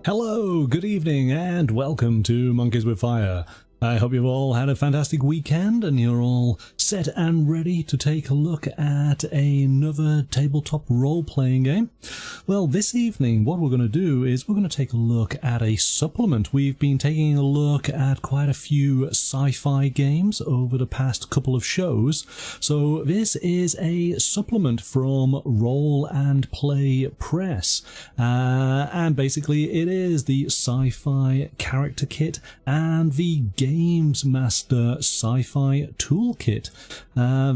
Hello, good evening, and welcome to Monkeys with Fire. I hope you've all had a fantastic weekend and you're all set and ready to take a look at another tabletop role-playing game. Well, this evening what we're going to do is we're going to take a look at a supplement. We've been taking a look at quite a few sci-fi games over the past couple of shows, so this is a supplement from Roll and Play Press, and basically it is the Sci-Fi Character Kit and the Game Master's Sci-Fi Toolkit.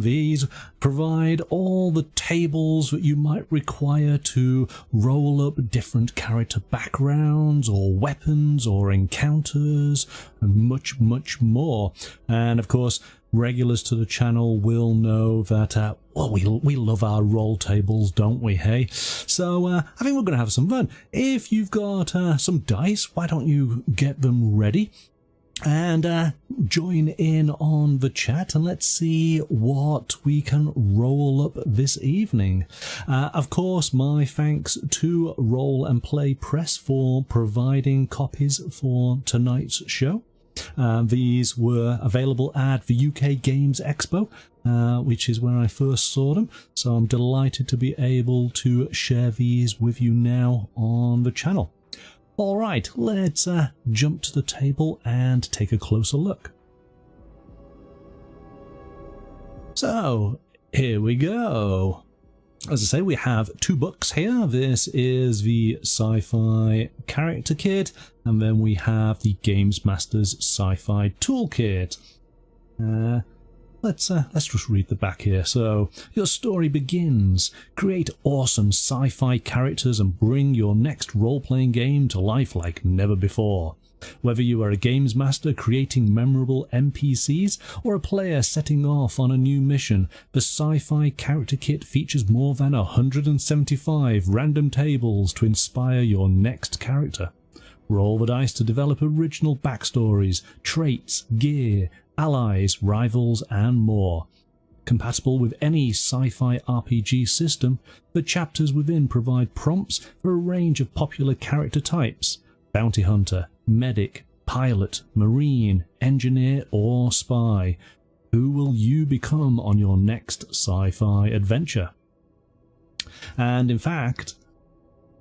These provide all the tables that you might require to roll up different character backgrounds or weapons or encounters and much more. And of course, regulars to the channel will know that well, we love our roll tables, don't we, hey? So I think we're going to have some fun. If you've got some dice, why don't you get them ready and join in on the chat, and let's see what we can roll up this evening. Of course, my thanks to Roll and Play Press for providing copies for tonight's show. These were available at the UK Games Expo, which is where I first saw them, so I'm delighted to be able to share these with you now on the channel. Alright, let's jump to the table and take a closer look. So, here we go. As I say, we have two books here. This is the Sci-Fi Character Kit, and then we have the Games Master's Sci-Fi Toolkit. Let's just read the back here. So, your story begins. Create awesome sci-fi characters and bring your next role-playing game to life like never before. Whether you are a games master creating memorable NPCs or a player setting off on a new mission, the Sci-Fi Character Kit features more than 175 random tables to inspire your next character. Roll the dice to develop original backstories, traits, gear, allies, rivals, and more. Compatible with any sci-fi RPG system, the chapters within provide prompts for a range of popular character types: bounty hunter, medic, pilot, marine, engineer, or spy. Who will you become on your next sci-fi adventure? And in fact,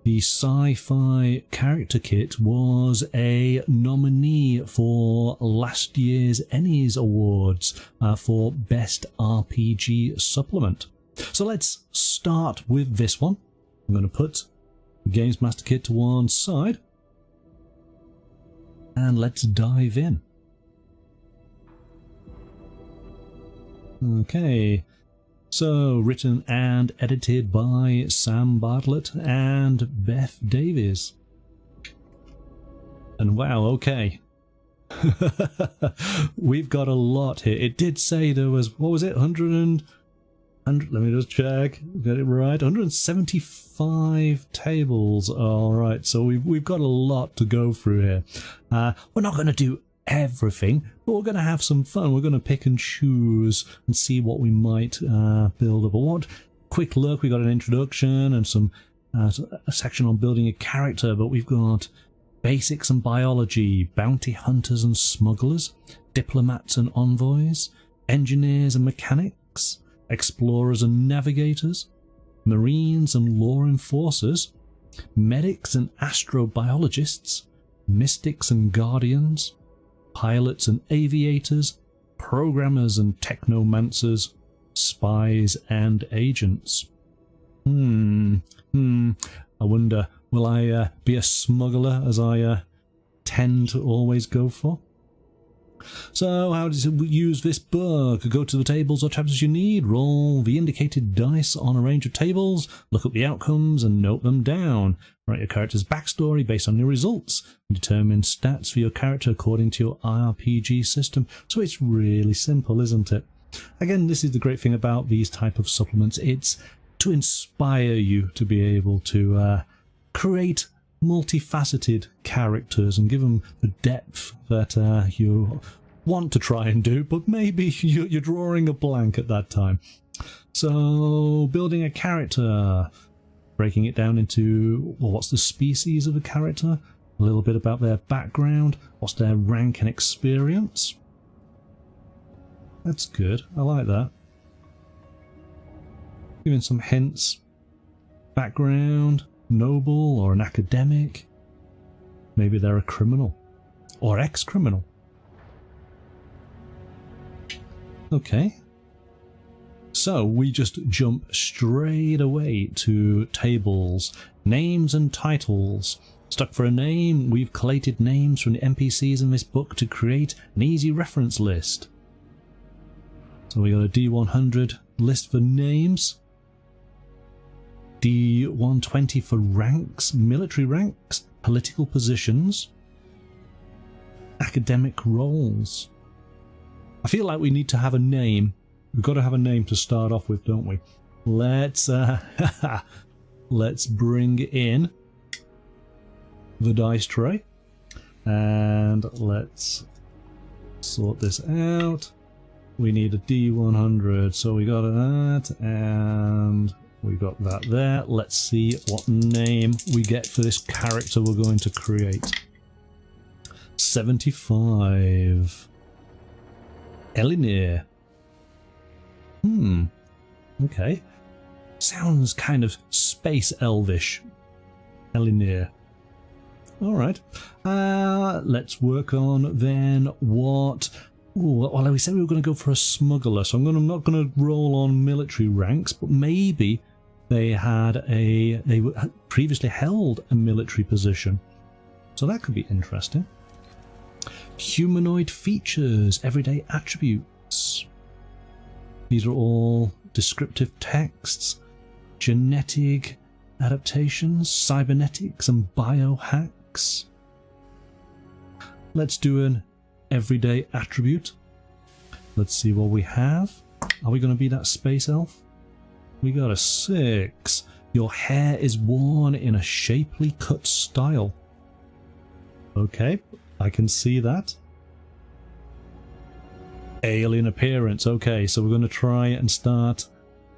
the Sci-Fi Character Kit was a nominee for last year's ENNIEs Awards for Best RPG Supplement. So let's start with this one. I'm going to put the Games Master Kit to one side, and let's dive in. Okay. So, written and edited by Sam Bartlett and Beth Davies. And wow, okay. We've got a lot here. It did say there was, what was it, 100, let me just check, get it right, 175 tables. Alright, so we've got a lot to go through here. We're not going to do everything, but we're going to have some fun. We're going to pick and choose and see what we might build up. What quick look, we got an introduction and some a section on building a character, but we've got basics and biology, bounty hunters and smugglers, diplomats and envoys, engineers and mechanics, explorers and navigators, marines and law enforcers, medics and astrobiologists, mystics and guardians, pilots and aviators, programmers and technomancers, spies and agents. I wonder, will I be a smuggler, as I tend to always go for? So how does it use this book? Go to the tables or chapters you need, roll the indicated dice on a range of tables, look up the outcomes and note them down. Write your character's backstory based on your results, and determine stats for your character according to your RPG system. So it's really simple, isn't it? Again, this is the great thing about these type of supplements. It's to inspire you to be able to create multifaceted characters and give them the depth that you want to try and do, but maybe you're drawing a blank at that time. So, building a character, breaking it down into, well, what's the species of a character? A little bit about their background. What's their rank and experience? That's good. I like that. Giving some hints. Background, noble or an academic. Maybe they're a criminal or ex-criminal. Okay. So we just jump straight away to tables, names and titles. Stuck for a name, we've collated names from the NPCs in this book to create an easy reference list. So we got a D100 list for names, D120 for ranks, military ranks, political positions, academic roles. I feel like we need to have a name. We've got to have a name to start off with, don't we? Let's bring in the dice tray and let's sort this out. We need a D100, so we got that and we got that there. Let's see what name we get for this character we're going to create. 75. Ennie. Okay. Sounds kind of space elvish. Ennie. Alright. Let's work on then what... Ooh, well, we said we were going to go for a smuggler, so I'm not going to roll on military ranks, but maybe they previously held a military position. So that could be interesting. Humanoid features, everyday attributes. These are all descriptive texts, genetic adaptations, cybernetics and biohacks. Let's do an everyday attribute. Let's see what we have. Are we going to be that space elf? We got a 6. Your hair is worn in a shapely cut style. Okay, I can see that. Alien appearance. Okay, so we're going to try and start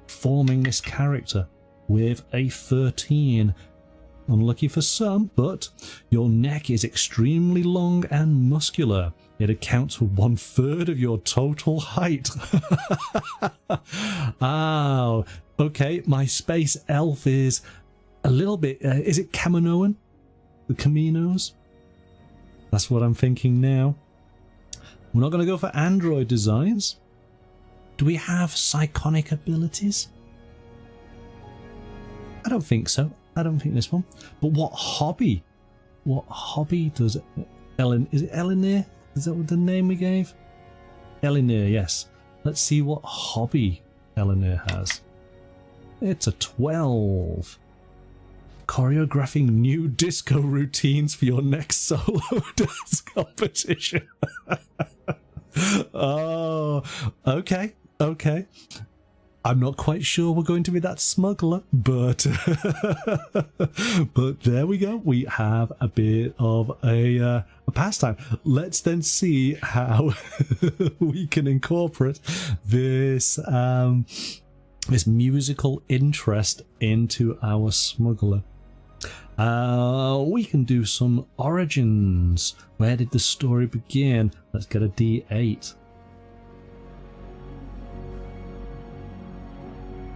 forming this character with a 13. Unlucky for some, but your neck is extremely long and muscular. It accounts for 1/3 of your total height. Oh, okay. My space elf is a little bit... is it Kaminoan? The Caminos? That's what I'm thinking now. We're not going to go for android designs. Do we have psionic abilities? I don't think so. I don't think this one. But what hobby? What hobby does Ellen? Is it Ennie? Is that what the name we gave? Ennie, yes. Let's see what hobby Ennie has. It's a 12. Choreographing new disco routines for your next solo dance competition. Oh, okay, okay. I'm not quite sure we're going to be that smuggler, but but there we go. We have a bit of a pastime. Let's then see how we can incorporate this this musical interest into our smuggler. We can do some origins. Where did the story begin? Let's get a D8.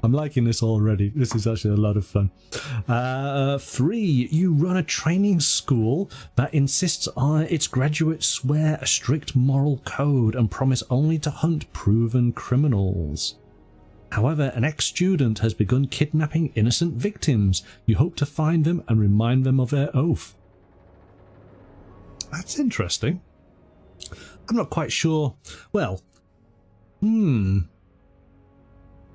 I'm liking this already. This is actually a lot of fun. 3. You run a training school that insists on its graduates swear a strict moral code and promise only to hunt proven criminals. However, an ex-student has begun kidnapping innocent victims. You hope to find them and remind them of their oath. That's interesting. I'm not quite sure. Well,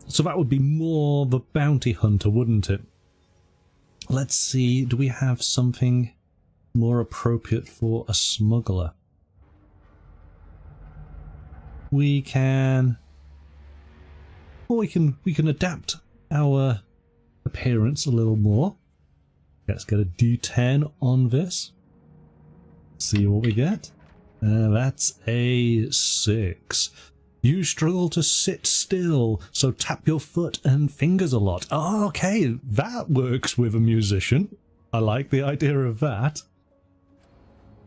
so that would be more the bounty hunter, wouldn't it? Let's see, do we have something more appropriate for a smuggler? We can... Or we can adapt our appearance a little more. Let's get a D10 on this. See what we get. That's a 6. You struggle to sit still, so tap your foot and fingers a lot. Oh, okay, that works with a musician. I like the idea of that.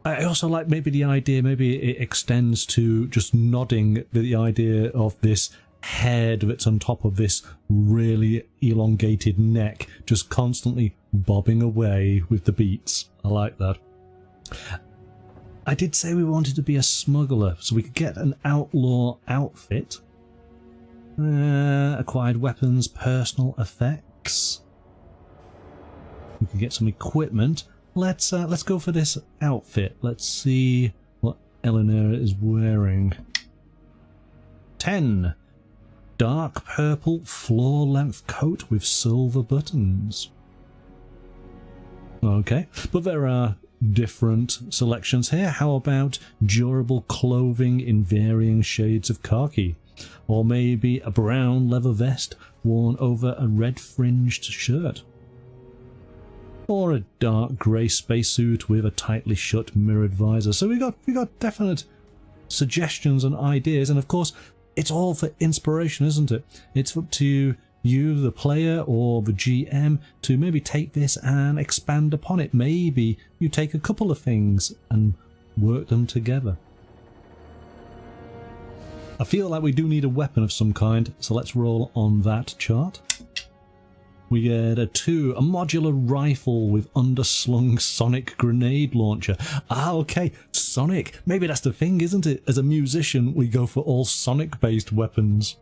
I also like maybe the idea, maybe it extends to just nodding the idea of this head that's on top of this really elongated neck, just constantly bobbing away with the beats. I like that. I did say we wanted to be a smuggler, so we could get an outlaw outfit. Acquired weapons, personal effects. We can get some equipment. Let's go for this outfit. Let's see what Eleanor is wearing. 10. Dark purple floor-length coat with silver buttons. Okay, but there are different selections here. How about durable clothing in varying shades of khaki? Or maybe a brown leather vest worn over a red fringed shirt? Or a dark grey spacesuit with a tightly shut mirrored visor. So we got definite suggestions and ideas, and of course it's all for inspiration, isn't it? It's up to you, the player, or the GM, to maybe take this and expand upon it. Maybe you take a couple of things and work them together. I feel like we do need a weapon of some kind, so let's roll on that chart. We get a 2, a modular rifle with underslung sonic grenade launcher. Ah, okay, sonic. Maybe that's the thing, isn't it? As a musician, we go for all sonic-based weapons.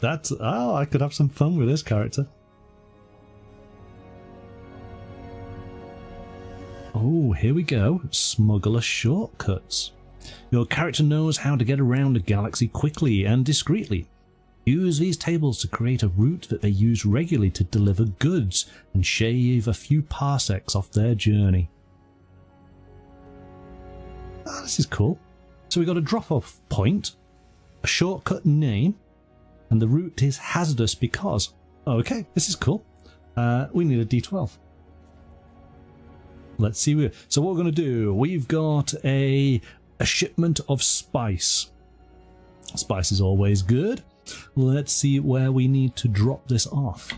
I could have some fun with this character. Oh, here we go. Smuggler shortcuts. Your character knows how to get around a galaxy quickly and discreetly. Use these tables to create a route that they use regularly to deliver goods and shave a few parsecs off their journey. Ah, this is cool. So we got a drop-off point, a shortcut name, and the route is hazardous because... Okay, this is cool. We need a D12. Let's see. So what we're going to do, we've got a shipment of spice. Spice is always good. Let's see where we need to drop this off.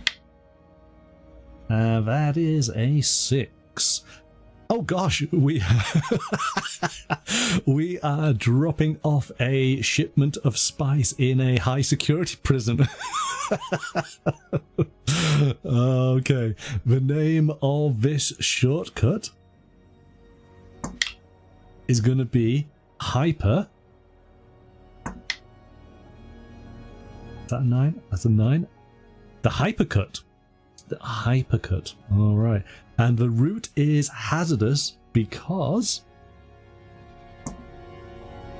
That is a 6. Oh gosh, we we are dropping off a shipment of spice in a high security prison. Okay, the name of this shortcut is going to be Hyper. Is that a 9? That's a 9. The Hypercut. The Hypercut. Alright. And the route is hazardous because...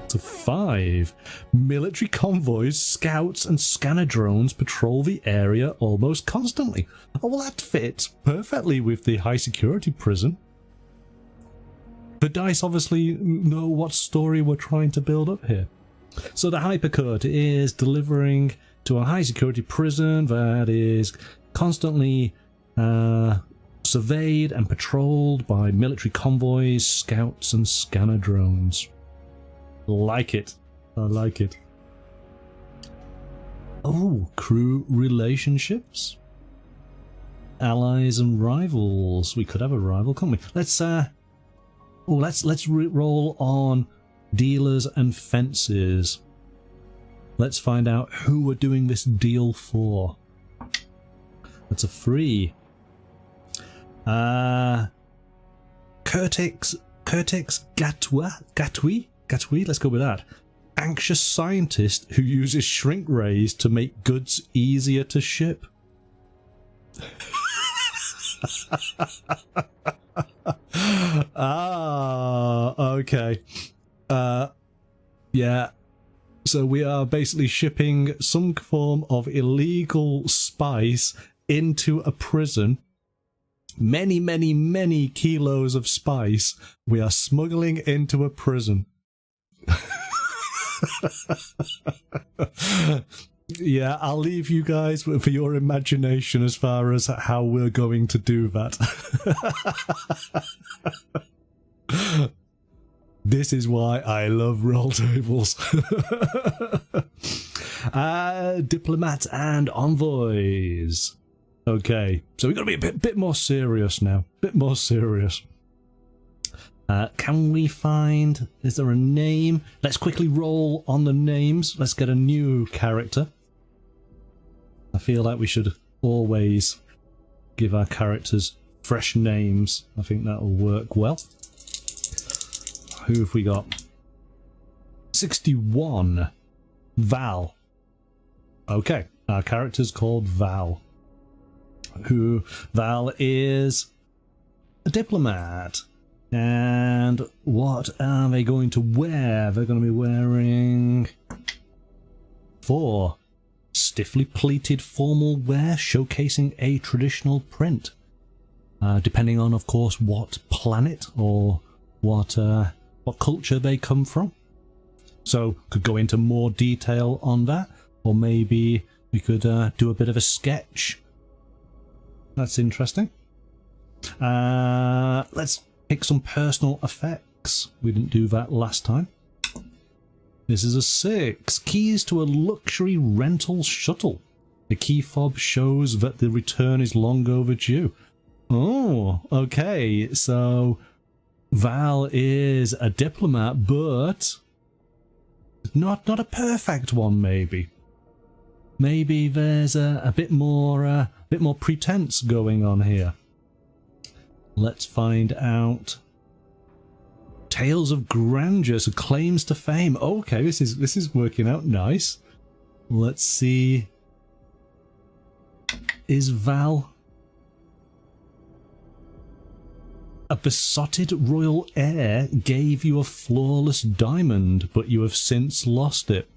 It's a 5. Military convoys, scouts and scanner drones patrol the area almost constantly. Oh, well, that fits perfectly with the high security prison. The dice obviously know what story we're trying to build up here. So the Hypercut is delivering to a high security prison that is constantly surveyed and patrolled by military convoys, scouts and scanner drones. Like it. I like it. Oh, crew relationships. Allies and rivals. We could have a rival, couldn't we? Let's roll on dealers and fences. Let's find out who we're doing this deal for. That's a 3. Curtix Gatwi? Let's go with that. Anxious scientist who uses shrink rays to make goods easier to ship. Okay. Yeah. So we are basically shipping some form of illegal spice into a prison. Many, many, many kilos of spice we are smuggling into a prison. Yeah, I'll leave you guys for your imagination as far as how we're going to do that. This is why I love roll tables. Diplomats and envoys. Okay, so we've got to be a bit more serious now. Bit more serious. Can we find... Is there a name? Let's quickly roll on the names. Let's get a new character. I feel like we should always give our characters fresh names. I think that'll work well. Who have we got? 61. Val. Okay, our character's called Val. Val is a diplomat. And what are they going to wear? They're going to be wearing 4 stiffly pleated formal wear showcasing a traditional print. Depending on, of course, what planet or what culture they come from. So could go into more detail on that, or maybe we could do a bit of a sketch. That's interesting. Let's pick some personal effects. We didn't do that last time. This is a 6. Keys to a luxury rental shuttle. The key fob shows that the return is long overdue. Oh, okay. So Val is a diplomat, but not a perfect one. Maybe there's a bit more pretense going on here. Let's find out. Tales of grandeur, so claims to fame. Okay, this is working out nice. Let's see. Is Val a besotted royal heir gave you a flawless diamond, but you have since lost it?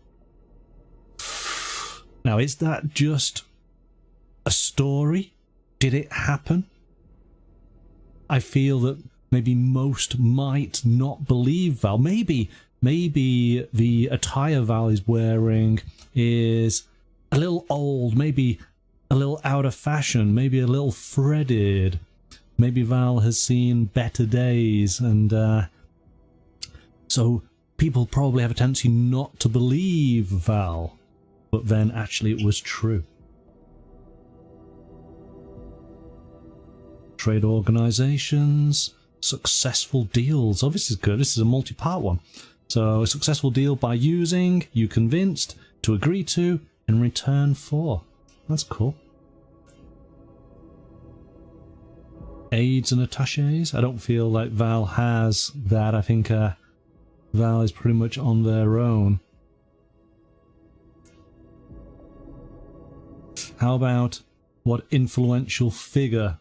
Now, is that just a story? Did it happen? I feel that maybe most might not believe Val. Maybe the attire Val is wearing is a little old, maybe a little out of fashion, maybe a little threaded. Maybe Val has seen better days, and so people probably have a tendency not to believe Val, but then actually it was true. Trade organizations, successful deals. Oh, this is good. This is a multi-part one. So, a successful deal by using, you convinced, to agree to, in return for. That's cool. Aides and attaches. I don't feel like Val has that. I think Val is pretty much on their own. How about what influential figure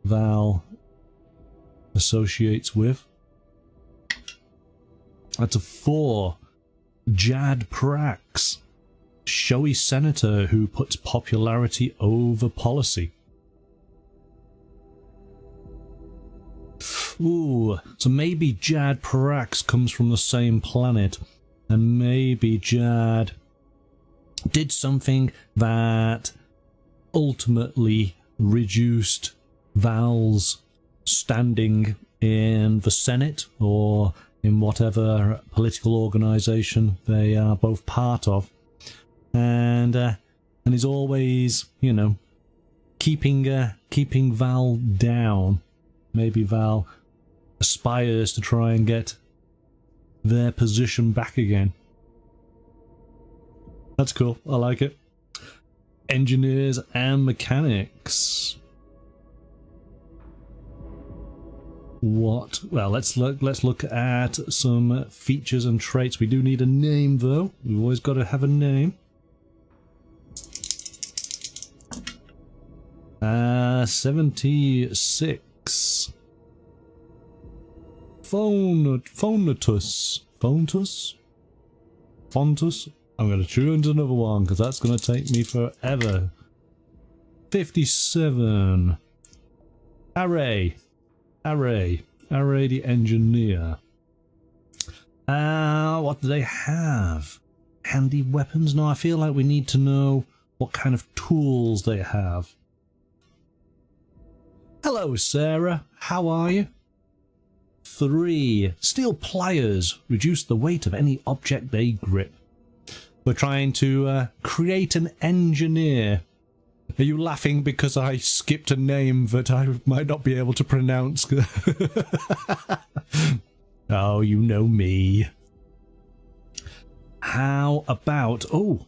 Val associates with? That's a 4. Jad Prax, showy senator who puts popularity over policy. Ooh, so maybe Jad Prax comes from the same planet, and maybe Jad did something that ultimately reduced Val's standing in the Senate or in whatever political organization they are both part of, and is always, you know, keeping Val down. Maybe Val aspires to try and get their position back again. That's cool. I like it. Engineers and mechanics. What? Well, let's look at some features and traits. We do need a name, though. We've always got to have a name. 76. Phonatus. Fontus. I'm going to choose another one because that's going to take me forever. 57. Array the engineer. What do they have? Handy weapons? No, I feel like we need to know what kind of tools they have. Hello, Sarah. How are you? 3. Steel pliers. Reduce the weight of any object they grip. We're trying to create an engineer. Are you laughing because I skipped a name that I might not be able to pronounce? Oh, you know me. How about, oh,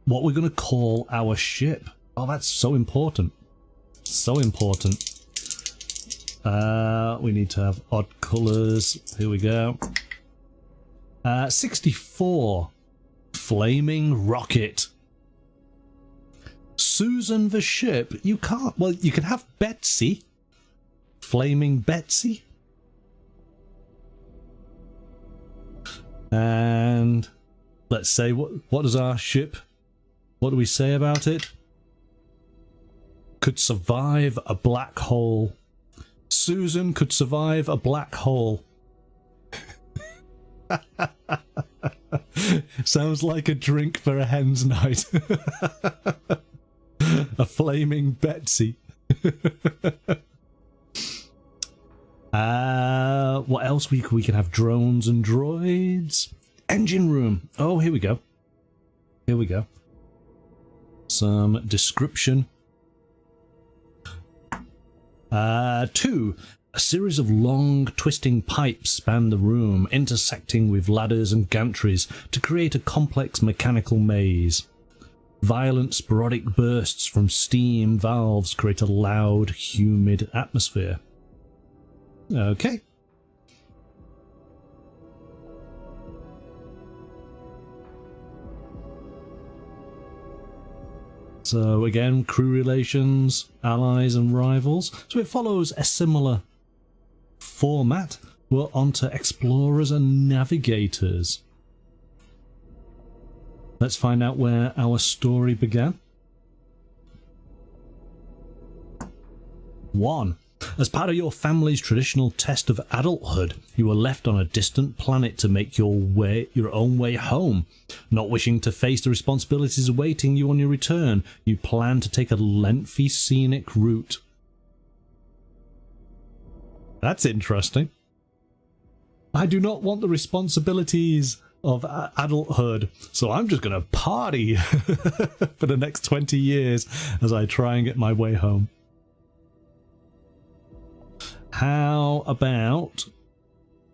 what we're going to call our ship? Oh, that's so important. So important. We need to have odd colours. Here we go. 64. Flaming rocket. Susan the ship. You can't. Well, you can have Betsy. Flaming Betsy. And let's say what does our ship? What do we say about it? Could survive a black hole. Susan could survive a black hole. Sounds like a drink for a hen's night. A flaming Betsy. What else? We can have drones and droids. Engine room. Oh, here we go. Here we go. Some description. 2. A series of long, twisting pipes span the room, intersecting with ladders and gantries to create a complex mechanical maze. Violent, sporadic bursts from steam valves create a loud, humid atmosphere. Okay. So again, crew relations, allies and rivals. So it follows a similar format. We're on to explorers and navigators. Let's find out where our story began. 1. As part of your family's traditional test of adulthood, you were left on a distant planet to make your own way home. Not wishing to face the responsibilities awaiting you on your return, you plan to take a lengthy scenic route. That's interesting. I do not want the responsibilities of adulthood, so I'm just going to party for the next 20 years as I try and get my way home. How about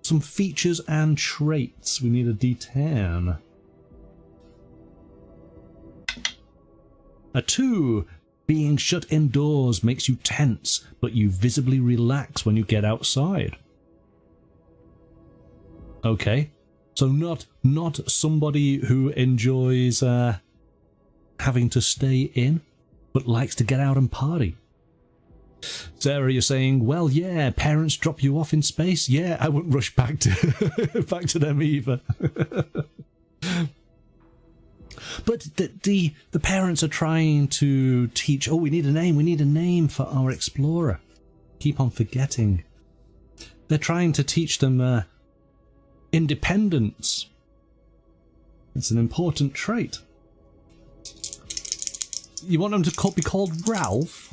some features and traits? We need a D10. A 2. Being shut indoors makes you tense, but you visibly relax when you get outside. Okay, so not somebody who enjoys having to stay in, but likes to get out and party. Sarah, you're saying, well, yeah, parents drop you off in space. Yeah, I wouldn't rush back to back to them either. But the parents are trying to teach. Oh, we need a name. We need a name for our explorer. Keep on forgetting. They're trying to teach them independence. It's an important trait. You want them to be called Ralph?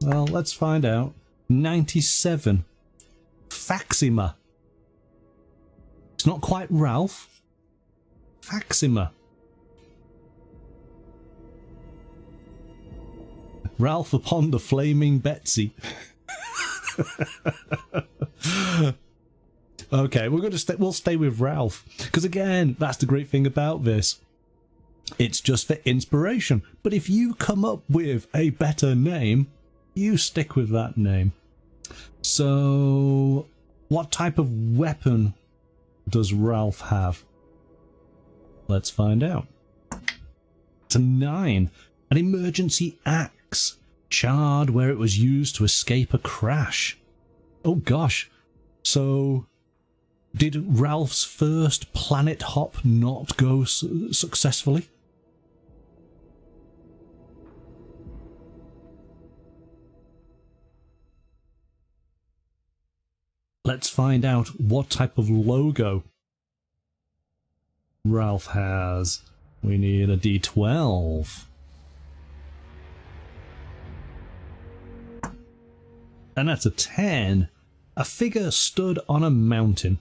Well, let's find out. 97. Faxima. It's not quite Ralph. Faxima. Ralph upon the flaming Betsy. Okay, we'll stay with Ralph, because again, that's the great thing about this. It's just for inspiration. But if you come up with a better name, you stick with that name. So, what type of weapon does Ralph have? Let's find out. It's a 9. An emergency axe, charred where it was used to escape a crash. Oh gosh. So, did Ralph's first planet hop not go successfully? Let's find out what type of logo Ralph has. We need a D12. And that's a 10. A figure stood on a mountain.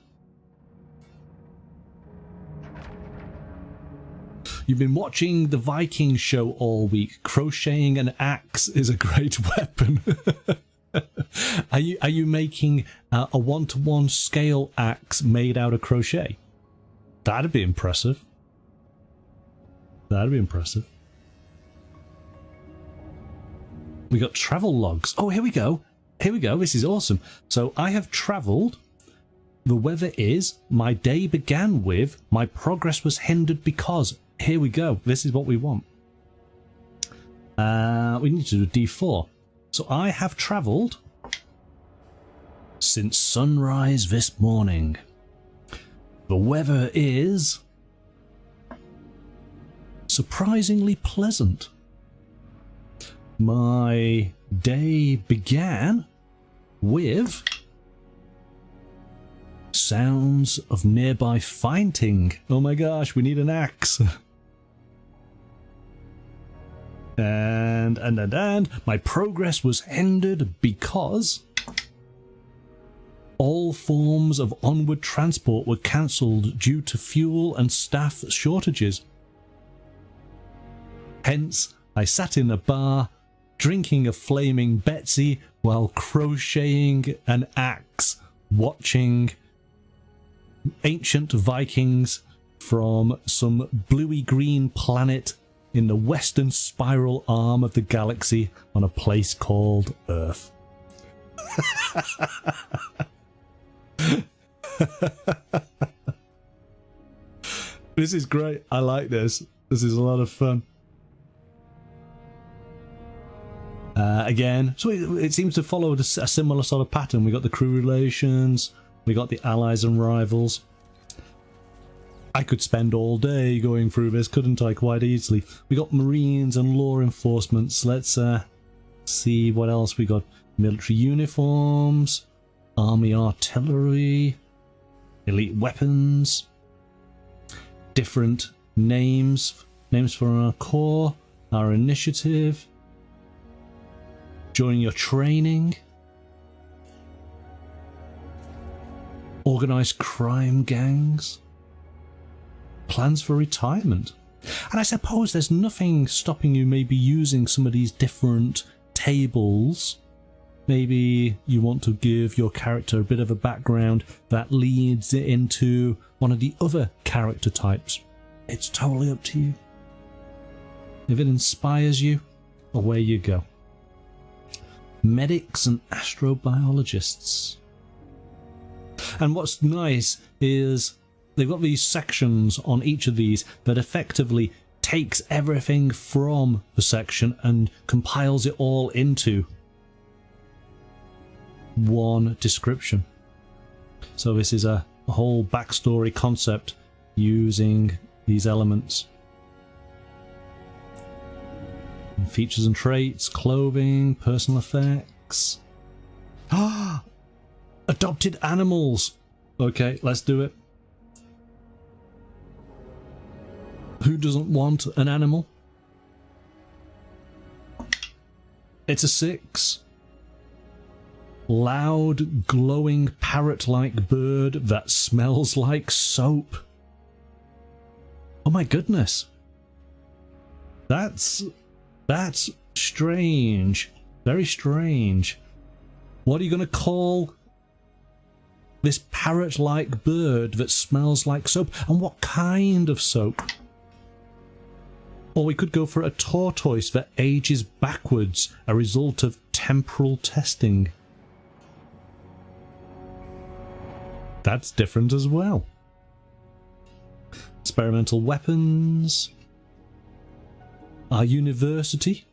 You've been watching the Viking show all week. Crocheting an axe is a great weapon. Are you making a 1-to-1 scale axe made out of crochet? That'd be impressive. That'd be impressive. We got travel logs. Oh, here we go. Here we go. This is awesome. So I have travelled. The weather is. My day began with. My progress was hindered because. Here we go. This is what we want. We need to do a D4. So I have travelled since sunrise this morning. The weather is surprisingly pleasant. My day began with sounds of nearby fighting. Oh my gosh, we need an axe. And my progress was hindered because all forms of onward transport were cancelled due to fuel and staff shortages. Hence, I sat in a bar, drinking a flaming Betsy while crocheting an axe, watching ancient Vikings from some bluey-green planet in the western spiral arm of the galaxy on a place called Earth. This is great. I like this. This is a lot of fun. Again, so it seems to follow a similar sort of pattern. We got the crew relations, we got the allies and rivals. I could spend all day going through this, couldn't I, quite easily. We got marines and law enforcements. Let's see what else we got. Military uniforms, army artillery, elite weapons, different names for our corps, our initiative, join your training, organized crime gangs, plans for retirement. And I suppose there's nothing stopping you maybe using some of these different tables. Maybe you want to give your character a bit of a background that leads it into one of the other character types. It's totally up to you. If it inspires you, away you go. Medics and astrobiologists. And what's nice is they've got these sections on each of these that effectively takes everything from the section and compiles it all into one description. So this is a whole backstory concept using these elements. And features and traits, clothing, personal effects. Ah! Adopted animals! Okay, let's do it. Who doesn't want an animal? It's a 6. Loud, glowing, parrot-like bird that smells like soap. Oh my goodness. That's strange. Very strange. What are you going to call this parrot-like bird that smells like soap? And what kind of soap? Or we could go for a tortoise that ages backwards, a result of temporal testing. That's different as well. Experimental weapons. Our university.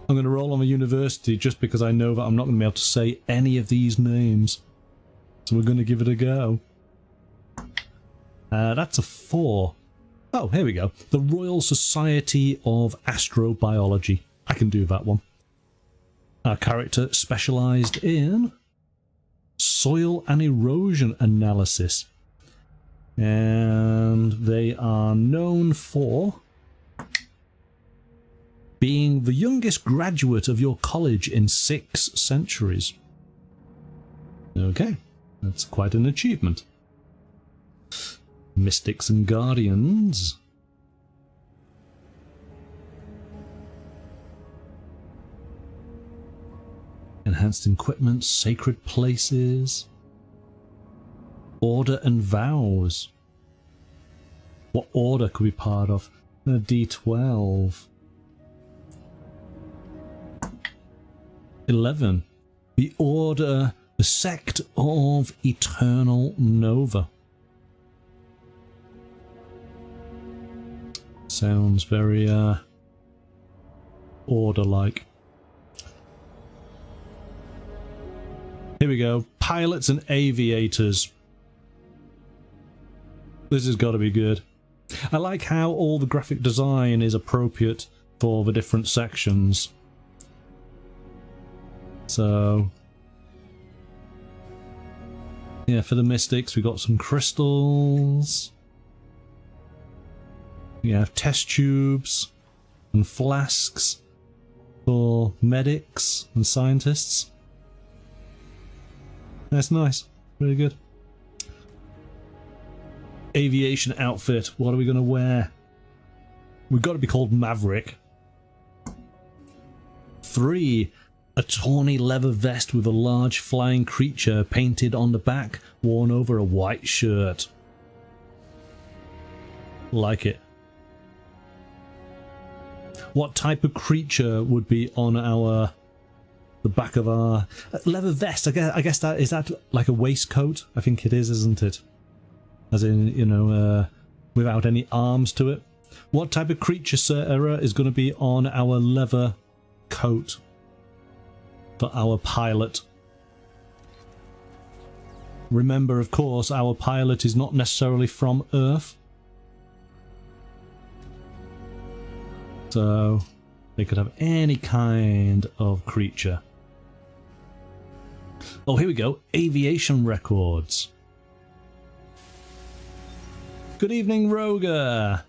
I'm going to roll on the university just because I know that I'm not going to be able to say any of these names. So we're going to give it a go. That's a 4. Oh, here we go. The Royal Society of Astrobiology. I can do that one. Our character specialised in soil and erosion analysis. And they are known for being the youngest graduate of your college in 6 centuries. Okay, that's quite an achievement. Mystics and Guardians. enhanced equipment, sacred places, order and vows. What order could be part of? A D12. 11. The order, the sect of eternal nova. Sounds very order-like. Here we go. Pilots and aviators. This has got to be good. I like how all the graphic design is appropriate for the different sections. So, yeah, for the mystics, we got some crystals. We have test tubes and flasks for medics and scientists. That's nice. Really good. Aviation outfit. What are we going to wear? We've got to be called Maverick. 3. A tawny leather vest with a large flying creature painted on the back, worn over a white shirt. Like it. What type of creature would be on the back of our leather vest? I guess that is that like a waistcoat? I think it is, isn't it? As in, you know, without any arms to it. What type of creature, Sir Error, is going to be on our leather coat for our pilot? Remember, of course, our pilot is not necessarily from Earth. So they could have any kind of creature. Oh, here we go. Aviation records. Good evening, Roger.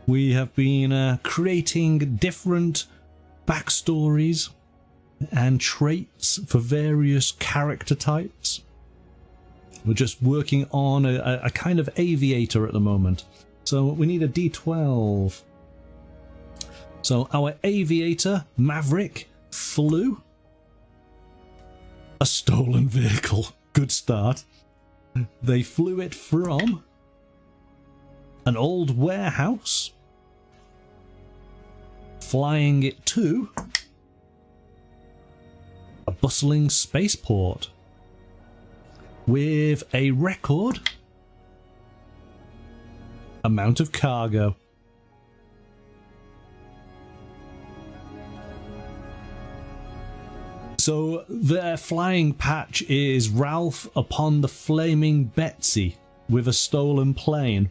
We have been creating different backstories and traits for various character types. We're just working on a kind of aviator at the moment. So we need a D12. So our aviator, Maverick, flew. A stolen vehicle. Good start. They flew it from an old warehouse, flying it to a bustling spaceport with a record amount of cargo. So their flying patch is Ralph upon the flaming Betsy with a stolen plane.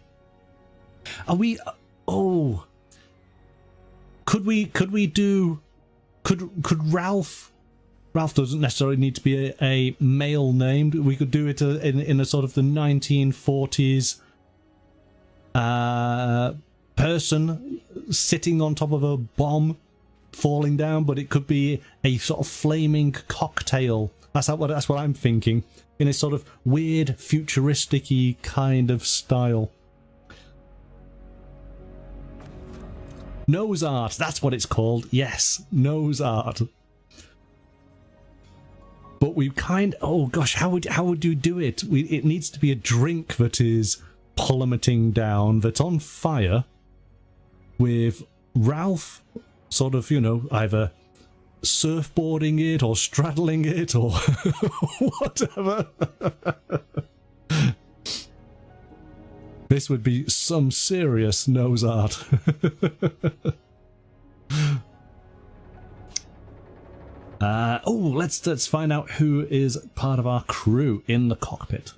Are we? Oh, could Ralph? Ralph doesn't necessarily need to be a male name. We could do it in a sort of the 1940s person sitting on top of a bomb falling down, but it could be a sort of flaming cocktail. That's what I'm thinking, in a sort of weird futuristic-y kind of style. Nose art, that's what it's called. Yes, nose art. But we oh gosh, how would you do it? It needs to be a drink that is plummeting down, that's on fire, with Ralph sort of, you know, either surfboarding it or straddling it or whatever. This would be some serious nose art. Let's find out who is part of our crew in the cockpit.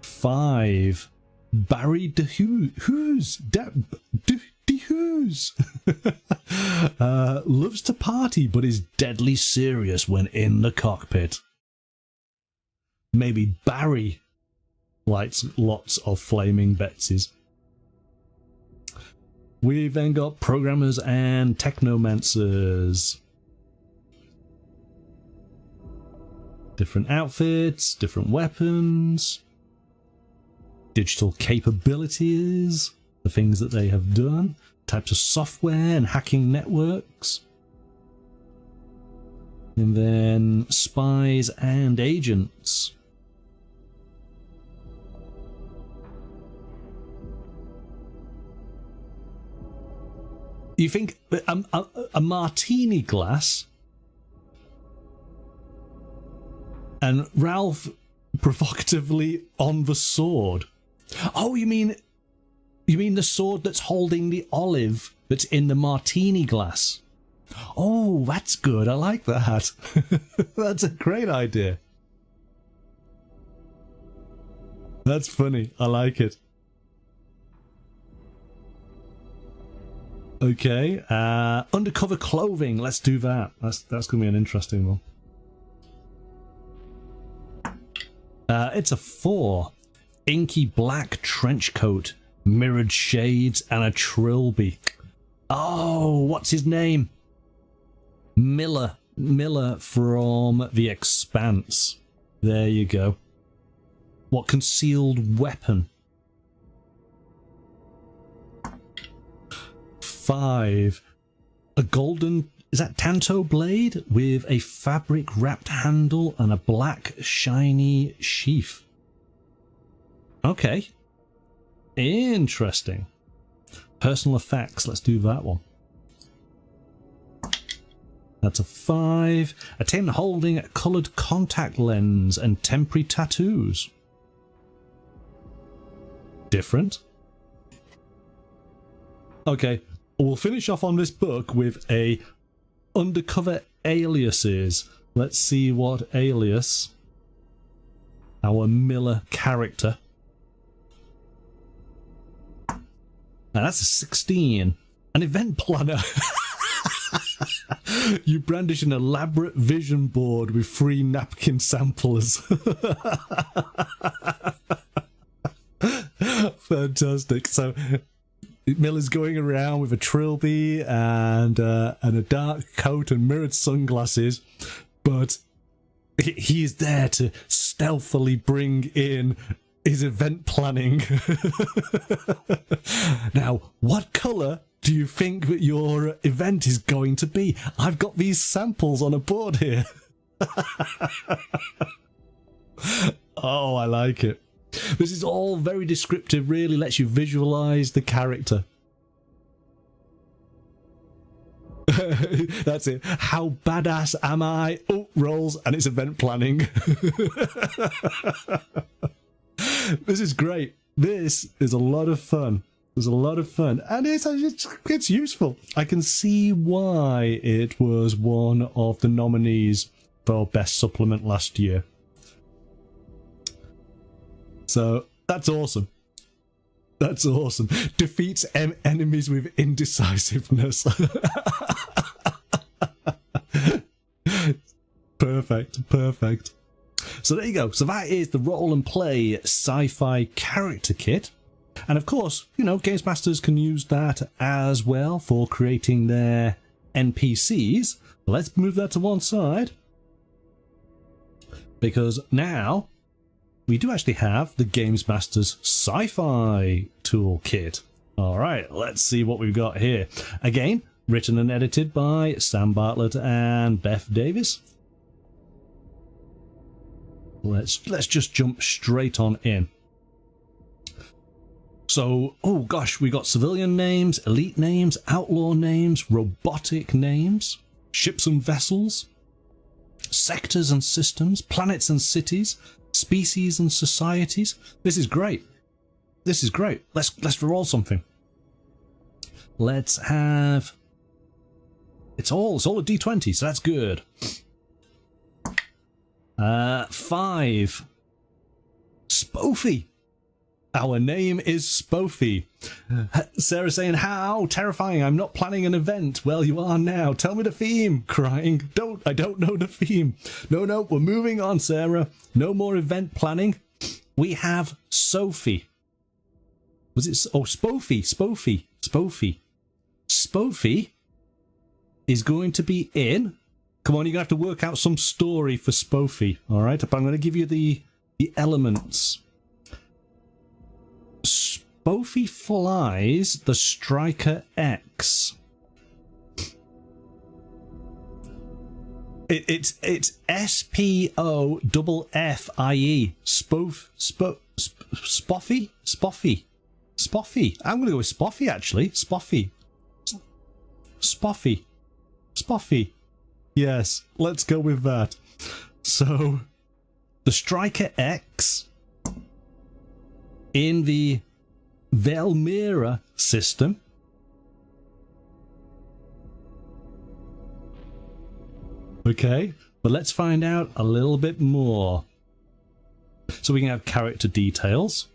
5. Barry DeHughes. Loves to party but is deadly serious when in the cockpit. Maybe Barry likes lots of flaming Betsies. We've then got programmers and technomancers. Different outfits, different weapons, digital capabilities, the things that they have done, types of software and hacking networks. And then spies and agents. You think a martini glass and Ralph provocatively on the sword? Oh, you mean the sword that's holding the olive that's in the martini glass? Oh, that's good. I like that. That's a great idea. That's funny. I like it. Okay, undercover clothing. Let's do that. That's gonna be an interesting one. It's a 4. Inky black trench coat, mirrored shades, and a trilby. Oh, what's his name? Miller from The Expanse. There you go. What concealed weapon? 5. A golden, is that Tanto blade with a fabric wrapped handle and a black shiny sheath. Okay. Interesting. Personal effects, let's do that one. That's a 5. A tin holding a coloured contact lens and temporary tattoos. Different. Okay. We'll finish off on this book with a undercover aliases. Let's see what alias our Miller character. Now that's a 16. An event planner. You brandish an elaborate vision board with 3 napkin samplers. Fantastic. So Miller's going around with a trilby and a dark coat and mirrored sunglasses, but he is there to stealthily bring in his event planning. Now, what colour do you think that your event is going to be? I've got these samples on a board here. Oh, I like it. This is all very descriptive, really lets you visualize the character. That's it. How badass am I? Oh, rolls, and it's event planning. This is great. This is a lot of fun. There's a lot of fun, and it's useful. I can see why it was one of the nominees for Best Supplement last year. So that's awesome. That's awesome. Defeats enemies with indecisiveness. Perfect, perfect. So there you go. So that is the Roll and Play Sci-Fi Character Kit. And of course, you know, Games Masters can use that as well for creating their NPCs. Let's move that to one side, because now we do actually have the Games Masters Sci-Fi Toolkit. Alright, let's see what we've got here. Again, written and edited by Sam Bartlett and Beth Davies. Let's just jump straight on in. So, oh gosh, we got civilian names, elite names, outlaw names, robotic names, ships and vessels, sectors and systems, planets and cities, species and societies. This is great. This is great. Let's roll something. Let's have. It's all a D20, so that's good. 5. Spoofy. Our name is Spoofy. Sarah saying, how terrifying, I'm not planning an event. Well, you are now. Tell me the theme. Crying, I don't know the theme. No, we're moving on, Sarah. No more event planning. We have Sophie. Was it? Oh, Spoofy. Spoofy is going to be in. Come on, you're going to have to work out some story for Spoofy. All right, but I'm going to give you the elements. Spoofy flies the Striker X. It's SPOFFIE. Spoffy. I'm gonna go with Spoffy actually. Spoffy. Spoffy. Yes, let's go with that. So, the Striker X in the Velmira system. Okay, but let's find out a little bit more. So we can have character details.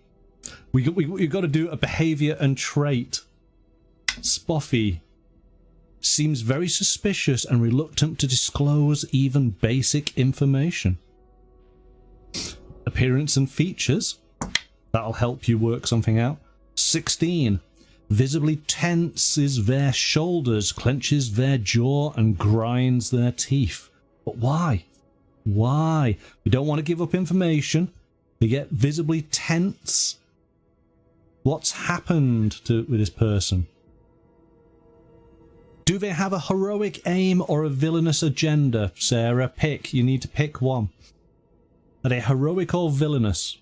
We've got to do a behavior and trait. Spoffy seems very suspicious and reluctant to disclose even basic information. Appearance and features. That'll help you work something out. 16. Visibly tenses their shoulders, clenches their jaw, and grinds their teeth. But why? Why? We don't want to give up information. They get visibly tense. What's happened with this person? Do they have a heroic aim or a villainous agenda? Sarah, pick. You need to pick one. Are they heroic or villainous?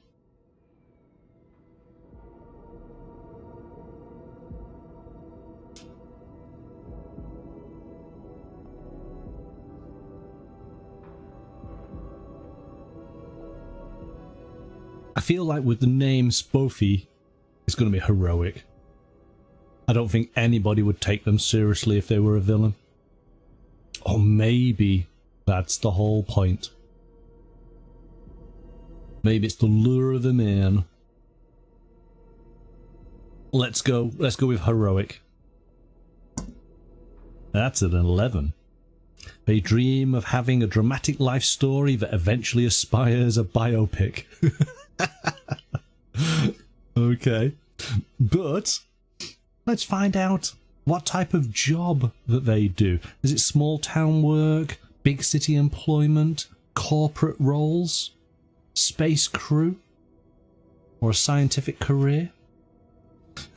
I feel like with the name Spoffy, it's going to be heroic. I don't think anybody would take them seriously if they were a villain. Or maybe that's the whole point. Maybe it's the lure of them in. Let's go with heroic. That's an 11. They dream of having a dramatic life story that eventually aspires a biopic. Okay, but let's find out what type of job that they do. Is it small town work, big city employment, corporate roles, space crew, or a scientific career?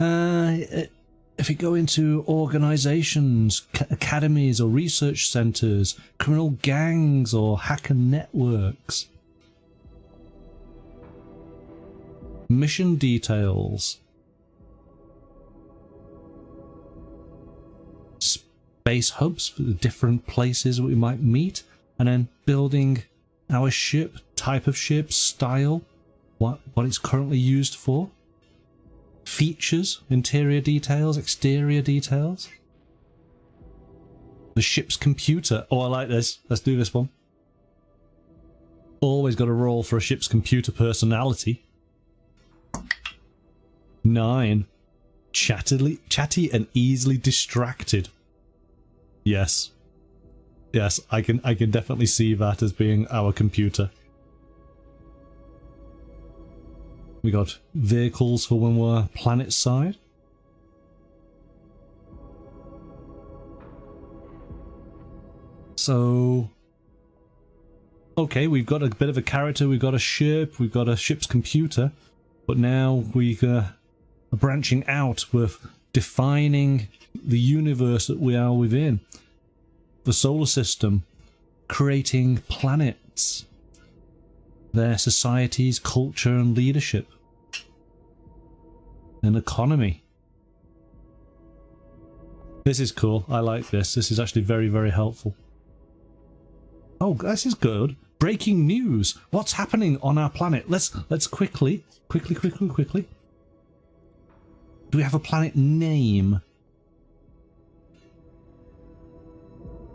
If you go into organizations, academies or research centers, criminal gangs or hacker networks. Mission details. Space hubs for the different places we might meet, and then building our ship, type of ship, style, what it's currently used for. Features, interior details, exterior details. The ship's computer. Oh, I like this. Let's do this one. Always got to roll for a ship's computer personality. 9. Chatty and easily distracted. Yes. Yes, I can definitely see that as being our computer. We got vehicles for when we're planet side. So, okay, we've got a bit of a character, we've got a ship, we've got a ship's computer, but now we are branching out with defining the universe that we are within. The solar system, creating planets, their societies, culture and leadership, and economy. This is cool. I like this. This is actually very, very helpful. Oh, this is good. Breaking news. What's happening on our planet? Let's quickly. Do we have a planet name?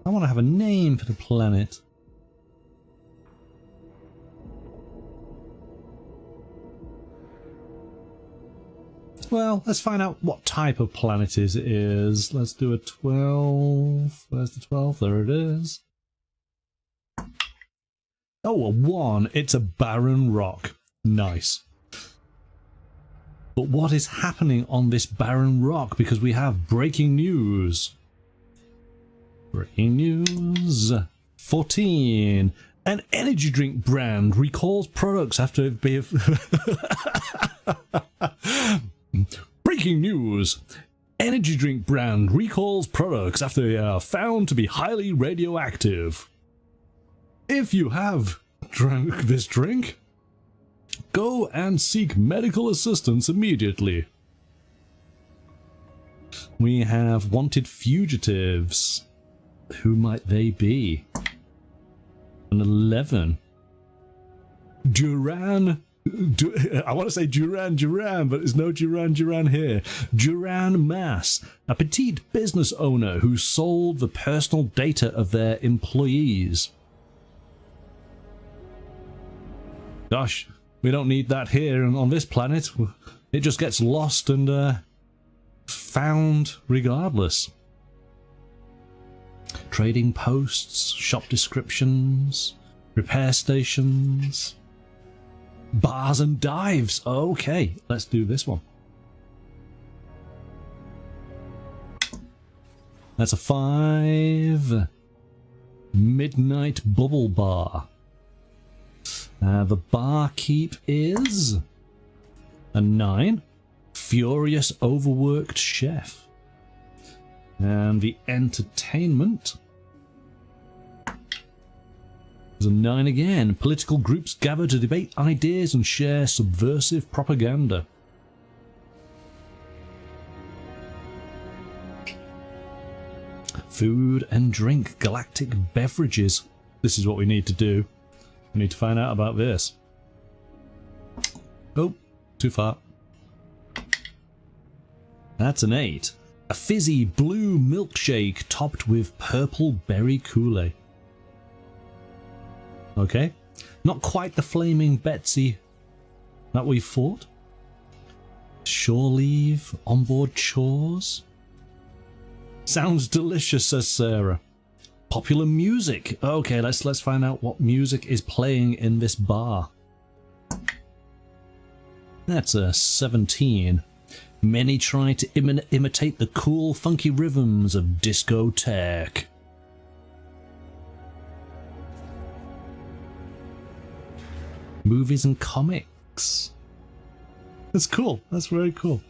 I want to have a name for the planet. Well, let's find out what type of planet it is. Let's do a 12. Where's the 12? There it is. Oh, a 1. It's a barren rock. Nice. But what is happening on this barren rock? Because we have breaking news. Breaking news. 14. An energy drink brand recalls products after being... Breaking news. Energy drink brand recalls products after they are found to be highly radioactive. If you have drank this drink, go and seek medical assistance immediately. We have wanted fugitives. Who might they be? An 11. Duran. I want to say Duran, but there's no Duran here. Duran Mass, a petite business owner who sold the personal data of their employees. Gosh, we don't need that here on this planet. It just gets lost and found regardless. Trading posts, shop descriptions, repair stations, bars and dives. Okay, let's do this one. That's a 5. Midnight Bubble Bar. The barkeep is a 9. Furious Overworked Chef. And the entertainment is a 9 again. Political groups gather to debate ideas and share subversive propaganda. Food and drink, galactic beverages. This is what we need to do. We need to find out about this. Oh, too far. That's an 8. A fizzy blue milkshake topped with purple berry Kool-Aid. Okay. Not quite the flaming Betsy that we fought. Shore leave, onboard chores. Sounds delicious, says Sarah. Popular music. Okay, let's find out what music is playing in this bar. That's a 17. Many try to imitate the cool, funky rhythms of discotheque. Movies and comics. That's cool. That's very cool.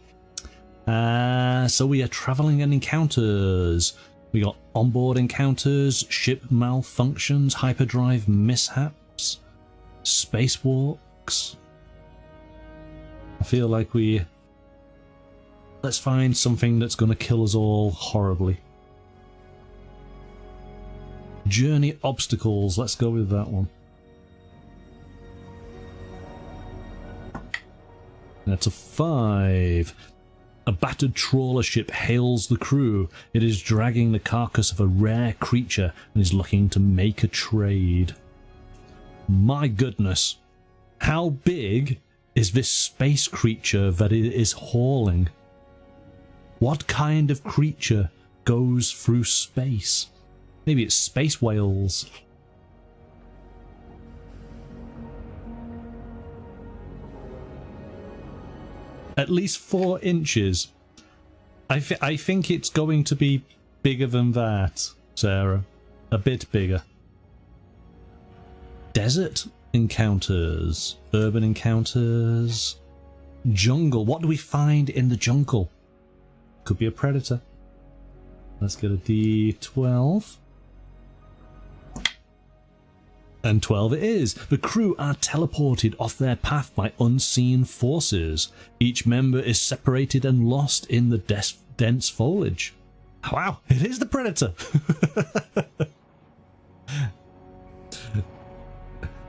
So we are traveling and encounters. We got onboard encounters, ship malfunctions, hyperdrive mishaps, spacewalks. I feel like let's find something that's going to kill us all horribly. Journey obstacles. Let's go with that one. That's a 5. A battered trawler ship hails the crew. It is dragging the carcass of a rare creature and is looking to make a trade. My goodness. How big is this space creature that it is hauling? What kind of creature goes through space? Maybe it's space whales. At least 4 inches. I think it's going to be bigger than that, Sarah. A bit bigger. Desert encounters. Urban encounters. Jungle. What do we find in the jungle? Could be a predator. Let's get a D12. And 12 it is. The crew are teleported off their path by unseen forces. Each member is separated and lost in the dense foliage. Wow, it is the predator.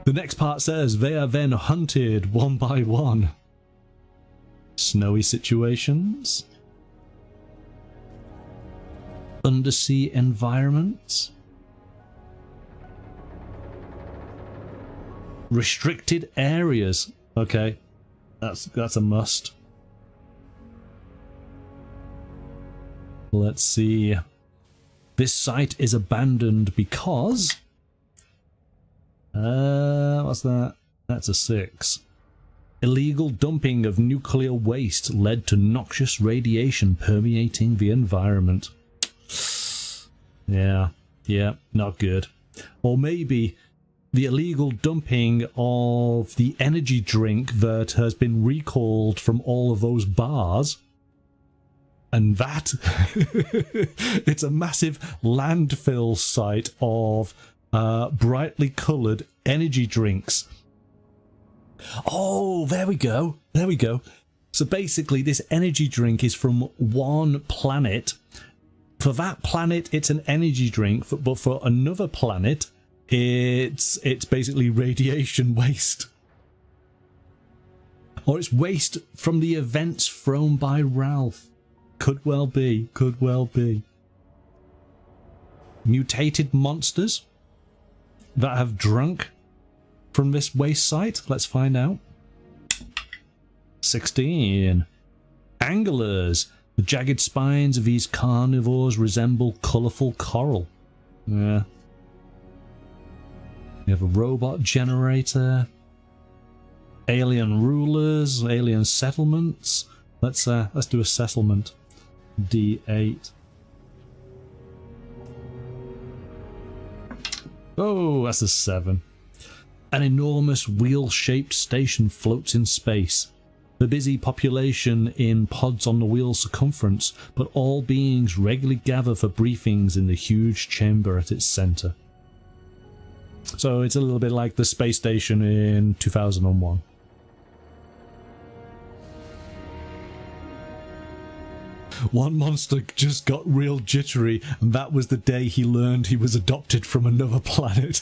The next part says they are then hunted one by one. Snowy situations. Undersea environments. Restricted areas. Okay, that's a must. Let's see. This site is abandoned because... what's that? That's a 6. Illegal dumping of nuclear waste led to noxious radiation permeating the environment. Yeah, not good. Or maybe the illegal dumping of the energy drink that has been recalled from all of those bars. And that, it's a massive landfill site of brightly coloured energy drinks. Oh, there we go. There we go. So basically, this energy drink is from one planet. For that planet, it's an energy drink, but for another planet, it's basically radiation waste. Or it's waste from the events thrown by Ralph. Could well be. Could well be. Mutated monsters that have drunk from this waste site. Let's find out. 16. Anglers. The jagged spines of these carnivores resemble colourful coral. Yeah. We have a robot generator. Alien rulers, alien settlements. Let's do a settlement. D8. Oh, that's a 7. An enormous wheel-shaped station floats in space. The busy population in pods on the wheel's circumference, but all beings regularly gather for briefings in the huge chamber at its centre. So it's a little bit like the space station in 2001. One monster just got real jittery, and that was the day he learned he was adopted from another planet.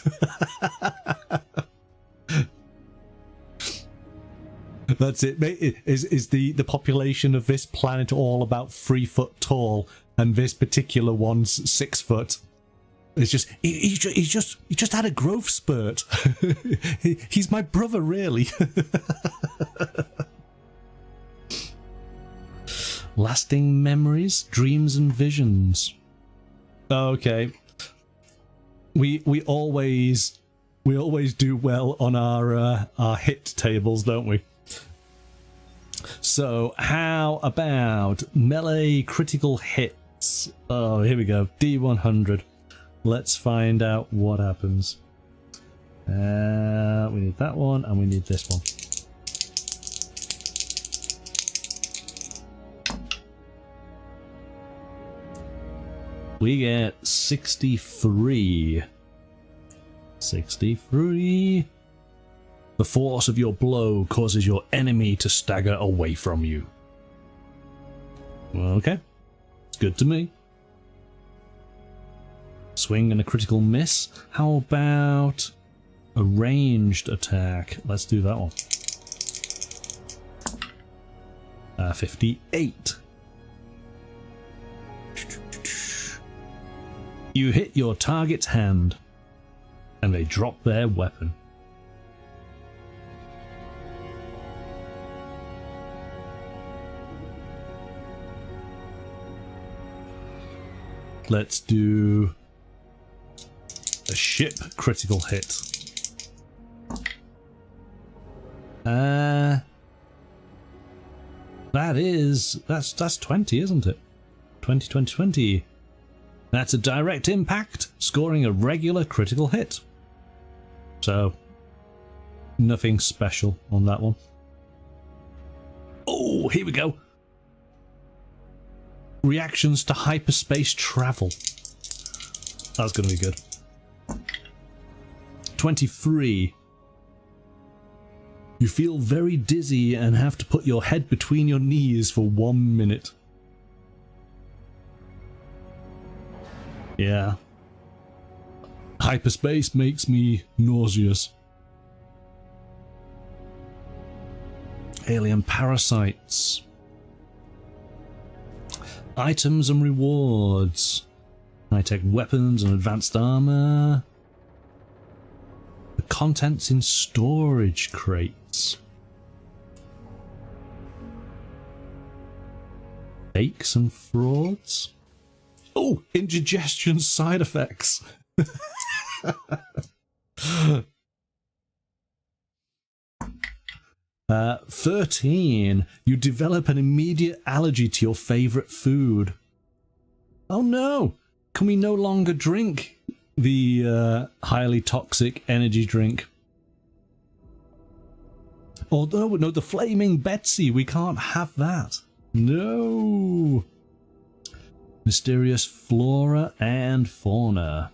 That's it. Is the population of this planet all about 3 foot tall, and this particular one's 6 foot? It's just he just had a growth spurt. He's my brother, really. Lasting memories, dreams, and visions. Okay, we always do well on our hit tables, don't we? So how about melee critical hits? Oh, here we go. D100. Let's find out what happens. We need that one, and we need this one. We get 63. 63. The force of your blow causes your enemy to stagger away from you. Okay. It's good to me. Swing and a critical miss. How about a ranged attack? Let's do that one. 58. You hit your target's hand, and they drop their weapon. Let's do a ship critical hit. That's 20, isn't it? 20, 20, 20. That's a direct impact, scoring a regular critical hit. So, nothing special on that one. Oh, here we go. Reactions to hyperspace travel. That's going to be good. 23. You feel very dizzy and have to put your head between your knees for 1 minute. Yeah. Hyperspace makes me nauseous. Alien parasites. Items and rewards. High-tech weapons and advanced armor. The contents in storage crates. Fakes and frauds. Oh, indigestion side effects. 13. You develop an immediate allergy to your favorite food. Oh no! Can we no longer drink the highly toxic energy drink? Oh no, the Flaming Betsy. We can't have that. No. Mysterious flora and fauna.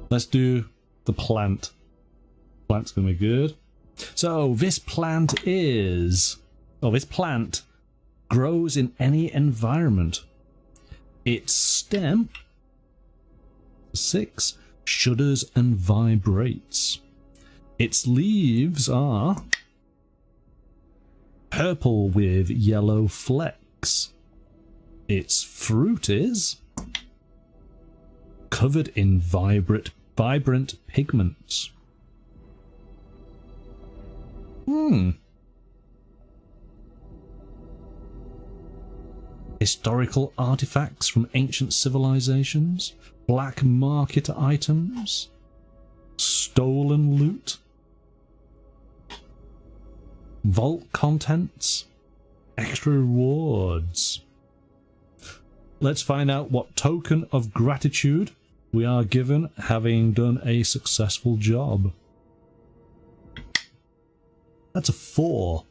Let's do the plant. Plant's gonna be good. So this plant grows in any environment. Its stem, 6, shudders and vibrates. Its leaves are purple with yellow flecks. Its fruit is covered in vibrant pigments. Historical artifacts from ancient civilizations, black market items, stolen loot, vault contents, extra rewards. Let's find out what token of gratitude we are given having done a successful job. That's a 4.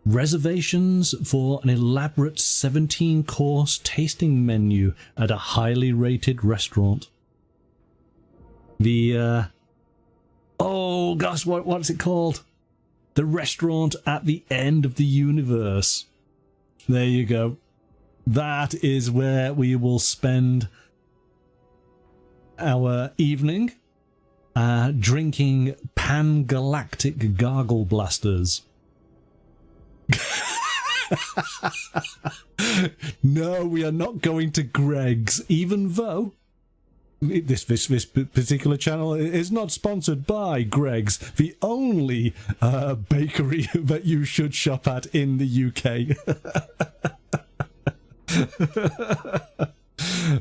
Reservations for an elaborate 17-course tasting menu at a highly rated restaurant. The oh gosh, what's it called? The restaurant at the end of the universe. There you go. That is where we will spend our evening, drinking pan-galactic gargle blasters. No, we are not going to Greg's, even though this particular channel is not sponsored by Greg's, the only bakery that you should shop at in the UK.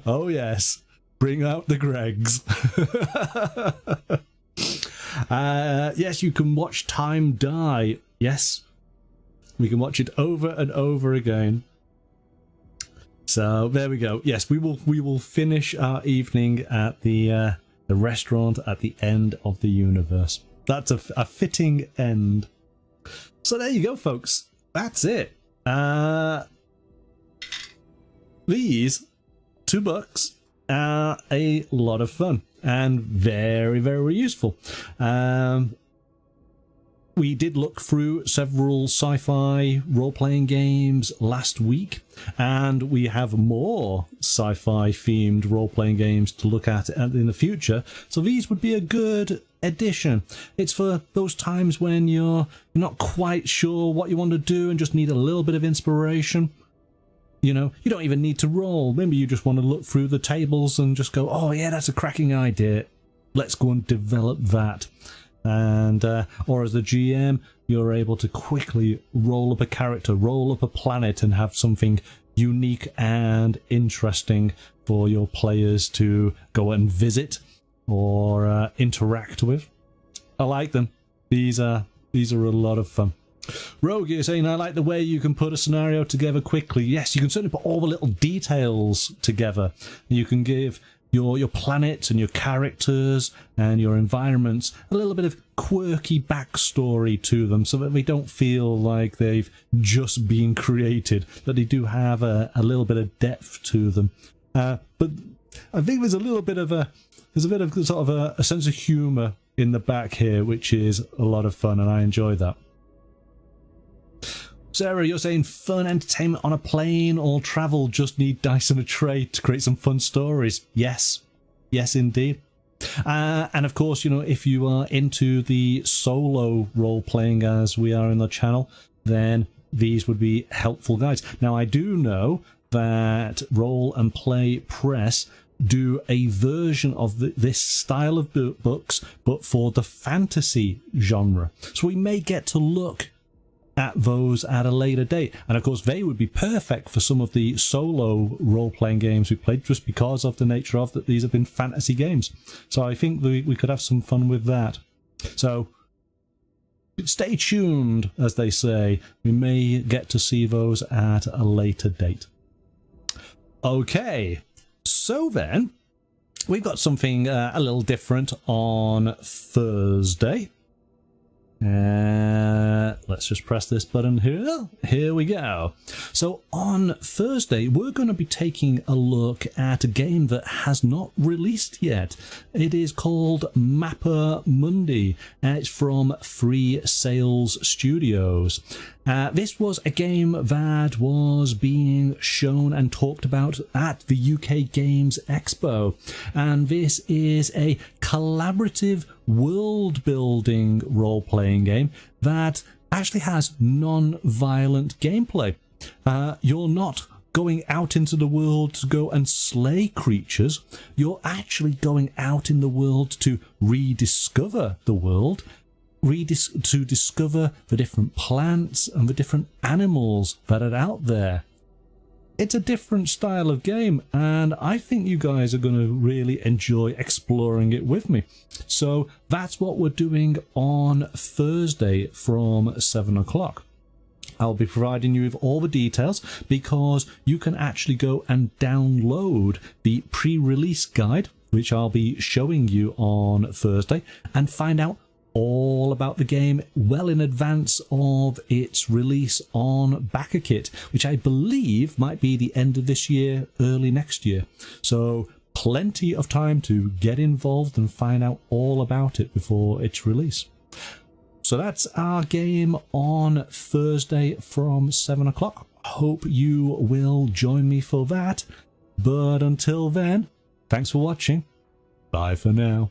Oh yes, bring out the Greg's. Yes, you can watch time die. Yes, we can watch it over and over again. So there we go. Yes, we will finish our evening at the restaurant at the end of the universe. That's a fitting end. So there you go, folks. That's it. These $2 are a lot of fun and very, very useful. We did look through several sci-fi role-playing games last week, and we have more sci-fi themed role-playing games to look at in the future, so these would be a good addition. It's for those times when you're not quite sure what you want to do and just need a little bit of inspiration. You know, you don't even need to roll. Maybe you just want to look through the tables and just go, oh yeah, that's a cracking idea. Let's go and develop that. And or as the GM, you're able to quickly roll up a character, roll up a planet, and have something unique and interesting for your players to go and visit or interact with. I like them. These are a lot of fun. Rogue, you're saying, I like the way you can put a scenario together quickly. Yes, you can certainly put all the little details together. You can give your planets and your characters and your environments a little bit of quirky backstory to them, so that they don't feel like they've just been created, that they do have a little bit of depth to them. But I think there's a bit of sort of a sense of humour in the back here, which is a lot of fun, and I enjoy that. Sarah, you're saying fun entertainment on a plane or travel, just need dice and a tray to create some fun stories. Yes. Yes, indeed. And of course, you know, if you are into the solo role-playing as we are in the channel, then these would be helpful guides. Now, I do know that Roll and Play Press do a version of this style of books, but for the fantasy genre. So we may get to look at those at a later date, and of course they would be perfect for some of the solo role-playing games we played, just because of the nature of that these have been fantasy games. So I think we could have some fun with that. So stay tuned, as they say. We may get to see those at a later date. Okay, so then we've got something a little different on Thursday. Let's let's just press this button here. Here we go. So on Thursday, we're going to be taking a look at a game that has not released yet. It is called Mapper Mundi, and it's from Free Sales Studios. This was a game that was being shown and talked about at the UK Games Expo, and this is a collaborative world-building role-playing game that actually has non-violent gameplay. You're not going out into the world to go and slay creatures. You're actually going out in the world to rediscover the world, to discover the different plants and the different animals that are out there. It's a different style of game, and I think you guys are going to really enjoy exploring it with me. So that's what we're doing on Thursday from 7 o'clock. I'll be providing you with all the details because you can actually go and download the pre-release guide, which I'll be showing you on Thursday, and find out all about the game well in advance of its release on Backer Kit, which I believe might be the end of this year, early next year. So plenty of time to get involved and find out all about it before its release. So that's our game on Thursday from 7 o'clock. Hope you will join me for that. But until then, thanks for watching. Bye for now.